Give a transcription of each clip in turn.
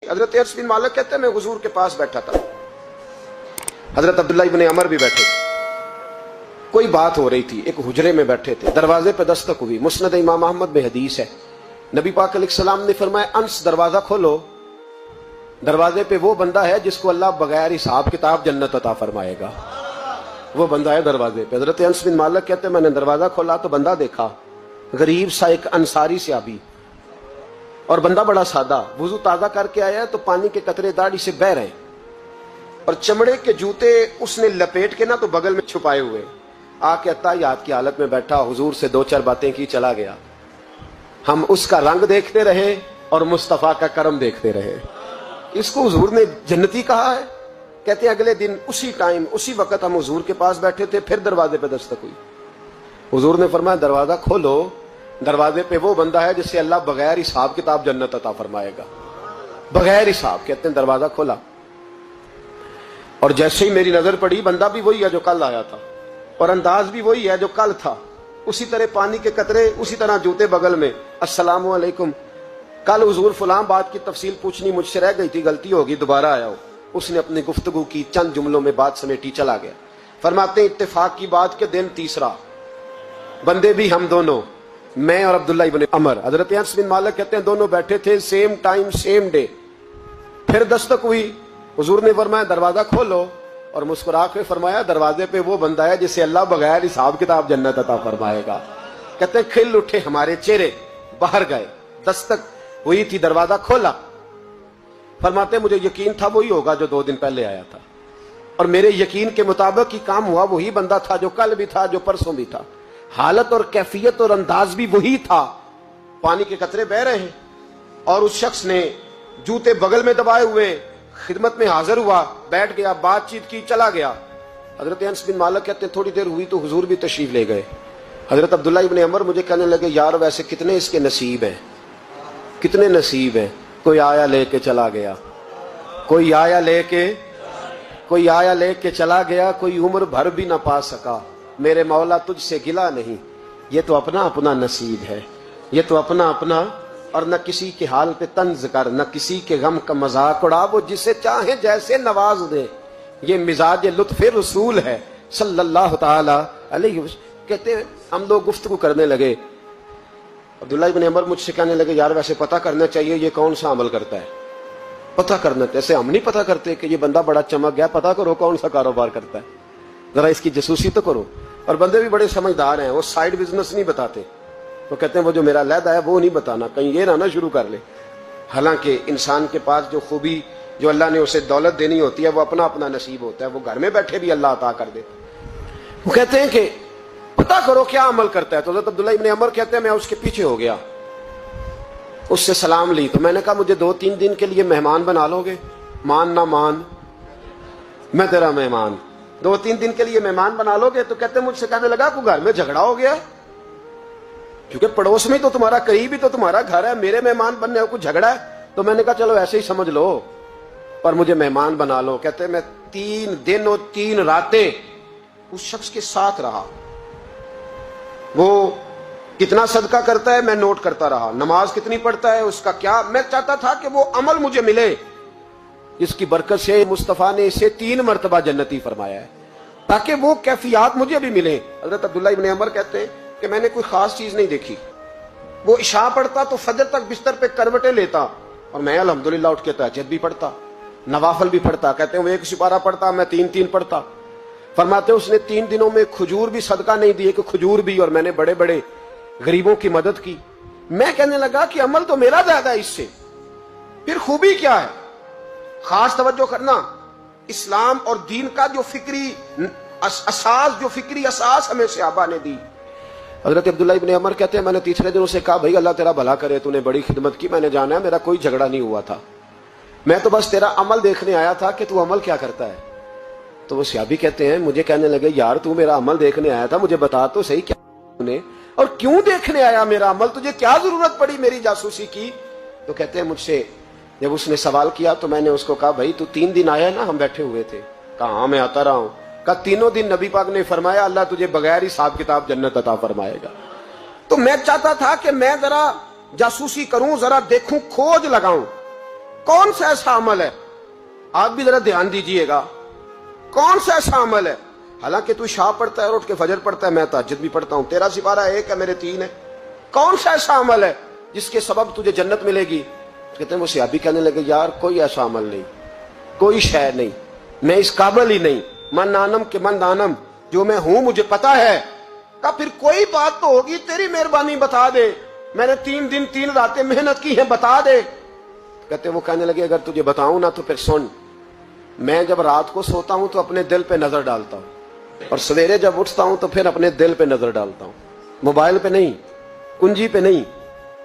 हजरत अनस बिन मालिक कहते हैं मैं हुजूर के पास बैठा था, हजरत अब्दुल्ला इब्न अमर भी बैठे थे। कोई बात हो रही थी, एक हुजरे में बैठे थे, दरवाजे पे दस्तक हुई। मुस्नद इमाम अहमद में हदीस है, नबी पाक अलैहिस्सलाम ने फरमाया अंस दरवाजा खोलो, दरवाजे पे वो बंदा है जिसको अल्लाह बगैर हिसाब किताब जन्नत अता फरमाएगा। वो बंदा है दरवाजे पे। हजरत अनस बिन मालिक कहते मैंने दरवाजा खोला तो बंदा देखा, गरीब सा एक अंसारी सहाबी, और बंदा बड़ा सादा, वुजू ताजा करके आया है तो पानी के कतरे दाढ़ी से बह रहे हैं, और चमड़े के जूते उसने लपेट के ना तो बगल में छुपाए हुए, आके अत्ताहियात की हालत में बैठा, हुजूर से दो चार बातें की, चला गया। हम उसका रंग देखते रहे और मुस्तफा का करम देखते रहे। इसको हुजूर ने जन्नती कहा है। कहते हैं अगले दिन उसी टाइम उसी वक्त हम हुजूर के पास बैठे थे, फिर दरवाजे पे दस्तक हुई। हुजूर ने फरमाया दरवाजा खोलो, दरवाजे पे वो बंदा है जिससे अल्लाह बगैर हिसाब किताब जन्नत अता फरमाएगा। बगैर हिसाब। कहते हैं दरवाजा खोला और जैसे ही मेरी नजर पड़ी, बंदा भी वही है जो कल आया था और अंदाज भी वही है जो कल था, उसी तरह पानी के कतरे, उसी तरह जूते बगल में। अस्सलामु अलैकुम, कल हुजूर फलां बात की तफसील पूछनी मुझसे रह गई थी, गलती होगी, दोबारा आया हो। उसने अपनी गुफ्तगू की, चंद जुमलों में बात समेटी, चला गया। फरमाते हैं इत्तेफाक की बात के दिन तीसरा, बंदे भी हम दोनों, मैं और अब्दुल्ला इब्न अमर। हजरत अनस बिन मालिक कहते हैं दोनों बैठे थे, सेम टाइम सेम डे। फिर दस्तक हुई, हुजूर ने फरमाया दरवाजा खोलो, और मुस्कुरा के फरमाया दरवाजे पे वो बंदा है जिसे अल्लाह बगैर हिसाब किताब जन्नत अता फरमाएगा। कहते हैं खिल उठे हमारे चेहरे, बाहर गए, दस्तक हुई थी, दरवाजा खोला। फरमाते मुझे यकीन था वही होगा जो 2 दिन पहले आया था, और मेरे यकीन के मुताबिक ही काम हुआ। वही बंदा था जो कल भी था, जो परसों भी था। हालत और कैफियत और अंदाज भी वही था। पानी के कतरे बह रहे हैं और उस शख्स ने जूते बगल में दबाए हुए खिदमत में हाजिर हुआ, बैठ गया, बातचीत की, चला गया। हजरत अनस बिन मालिक कहते थोड़ी देर हुई तो हुजूर भी तशरीफ ले गए। हजरत अब्दुल्ला इब्न अमर मुझे कहने लगे यार वैसे कितने इसके नसीब हैं, कितने नसीब हैं। कोई आया लेके चला गया, कोई आया लेके चला गया, कोई उम्र भर भी ना पा सका। मेरे मौला तुझसे गिला नहीं, ये तो अपना अपना नसीब है, ये तो अपना अपना। और न किसी के हाल पे तंज कर, न किसी के गम का मजाक उड़ा, वो जिसे चाहे जैसे नवाज दे, ये मिजाज लुत्फ़े रसूल है सल्लल्लाहु ताला अलैहि वसल्लम। कहते हैं हम लोग गुफ्तगू करने लगे। अब्दुल्ला इब्न अमर मुझसे कहने लगे यार वैसे पता करना चाहिए ये कौन सा अमल करता है, पता करना। ऐसे हम नहीं पता करते कि ये बंदा बड़ा चमक गया, पता करो कौन सा कारोबार करता है, जरा इसकी जासूसी तो करो। और बंदे भी बड़े समझदार हैं, वो साइड बिजनेस नहीं बताते। वो कहते हैं वो जो मेरा लहदा है वो नहीं बताना, कहीं ये ना शुरू कर ले। हालांकि इंसान के पास जो खूबी, जो अल्लाह ने उसे दौलत देनी होती है, वो अपना अपना नसीब होता है, वो घर में बैठे भी अल्लाह अता कर देता है। वो कहते हैं कि पता करो क्या अमल करता है। तो हज़रत अब्दुल्ला इब्न अमर कहते हैं मैं उसके पीछे हो गया, उससे सलाम ली। तो मैंने कहा मुझे 2-3 दिन के लिए मेहमान बना लोगे, मान ना मान मैं तेरा मेहमान, 2-3 दिन के लिए मेहमान बना लोगे। तो कहते मुझसे कहने लगा को घर में झगड़ा हो गया, क्योंकि पड़ोस में तो तुम्हारा, करीब ही तो तुम्हारा घर है, मेरे मेहमान बनने को कुछ झगड़ा है। तो मैंने कहा चलो ऐसे ही समझ लो, पर मुझे मेहमान बना लो। कहते मैं 3 दिन और 3 रातें उस शख्स के साथ रहा। वो कितना सदका करता है मैं नोट करता रहा, नमाज कितनी पढ़ता है, उसका क्या। मैं चाहता था कि वो अमल मुझे मिले जिसकी बरकत से मुस्तफा ने इसे 3 मरतबा जन्नती फरमाया है, ताकि वो कैफियत मुझे भी मिले। हजरत अब्दुल्ला इब्न अमर कहते हैं कि मैंने कोई खास चीज नहीं देखी। वो इशा पढ़ता तो फजर तक बिस्तर पे करवटें लेता, और मैं अल्हम्दुलिल्लाह उठ के तहज्जुद भी पढ़ता, नवाफल भी पढ़ता। कहते हैं वो 1 सिपारा पढ़ता, मैं 3-3 पढ़ता। फरमाते उसने 3 दिनों में खजूर भी सदका नहीं दिए, कि खजूर भी, और मैंने बड़े बड़े गरीबों की मदद की। मैं कहने लगा कि अमल तो मेरा ज्यादा है इससे, फिर खूबी क्या है। खास तवज्जो करना, इस्लाम और दीन का जो फिक्री असास, जो फिक्री असास हमें सहाबा ने दी। हजरत अब्दुल्ला इब्न अमर कहते हैं मैंने तीसरे दिन उसे कहा भाई अल्लाह तेरा भला करे, तूने बड़ी खिदमत की, मैंने जाना है, मेरा कोई झगड़ा नहीं हुआ था, मैं तो बस तेरा अमल देखने आया था कि तू अमल क्या करता है। तो वो सहाबी कहते हैं मुझे कहने लगे यार तू मेरा अमल देखने आया था, मुझे बता तो सही क्या तूने, और क्यों देखने आया मेरा अमल, तुझे क्या जरूरत पड़ी मेरी जासूसी की। तो कहते हैं मुझसे जब उसने सवाल किया तो मैंने उसको कहा भाई तू 3 दिन आया ना, हम बैठे हुए थे। कहा हाँ मैं आता रहा हूं। कहा 3 दिन नबी पाक ने फरमाया अल्लाह तुझे बगैर हिसाब किताब जन्नत अता फरमाएगा। तो मैं चाहता था कि मैं जरा जासूसी करूं, जरा देखूं, खोज लगाऊं। कौन सा ऐसा अमल है, आप भी जरा ध्यान दीजिएगा, कौन सा ऐसा अमल है, हालांकि तू शाह पढ़ता है और उठ के फजर पढ़ता है, मैं तहज्जुद भी पढ़ता हूं, तेरा सिपारा एक है, मेरे 3 है, कौन सा ऐसा अमल है जिसके सबब तुझे जन्नत मिलेगी? कहते हैं वो सहाबी कहने लगे, यार कोई ऐसा अमल नहीं, कोई शय नहीं, मैं इस काबिल ही नहीं, मन नानम के मन दानम, जो मैं हूं मुझे पता है। कहा फिर कोई बात तो होगी, तेरी मेहरबानी बता दे, मैंने 3 दिन 3 रातें मेहनत की है, बता दे। कहते वो कहने लगे, अगर तुझे बताऊं ना तो फिर सुन, मैं जब रात को सोता हूं तो अपने दिल पे नजर डालता हूं, और सवेरे जब उठता हूं तो फिर अपने दिल पे नजर डालता हूं, मोबाइल पे नहीं, कुंजी पे नहीं,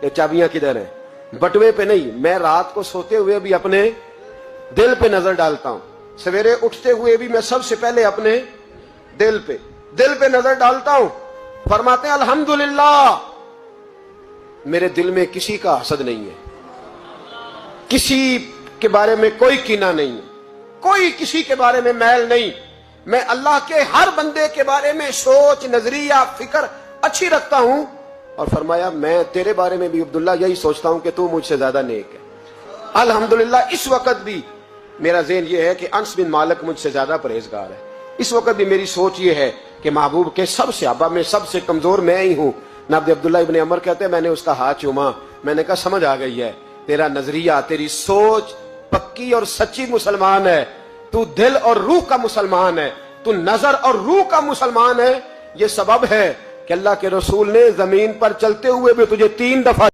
ये चाबियां किधर है, बटुए पे नहीं, मैं रात को सोते हुए भी अपने दिल पे नजर डालता हूं, सवेरे उठते हुए भी मैं सबसे पहले अपने दिल पे नजर डालता हूं। फरमाते हैं अल्हम्दुलिल्लाह, मेरे दिल में किसी का हसद नहीं है, किसी के बारे में कोई कीना नहीं है, कोई किसी के बारे में मैल नहीं, मैं अल्लाह के हर बंदे के बारे में सोच, नजरिया, फिक्र अच्छी रखता हूं। और फरमाया मैं तेरे बारे में भी अब्दुल्ला यही सोचता हूं कि तू मुझसे ज्यादा नेक है। अल्हम्दुलिल्लाह इस वक्त भी मेरा ज़हन ये है कि अंस बिन मालिक मुझसे ज्यादा परहेजगार है, इस वक्त भी मेरी सोच ये है कि महबूब के सब सहाबा में सबसे कमजोर मैं ही हूं। नब्द अब्दुल्ला इब्न अमर कहते हैं, मैंने उसका हाथ चूमा, मैंने कहा समझ आ गई है, तेरा नजरिया, तेरी सोच पक्की और सच्ची मुसलमान है, तू दिल और रूह का मुसलमान है, तू नजर और रूह का मुसलमान है। ये सबब है कि अल्लाह के रसूल ने जमीन पर चलते हुए भी तुझे 3 दफा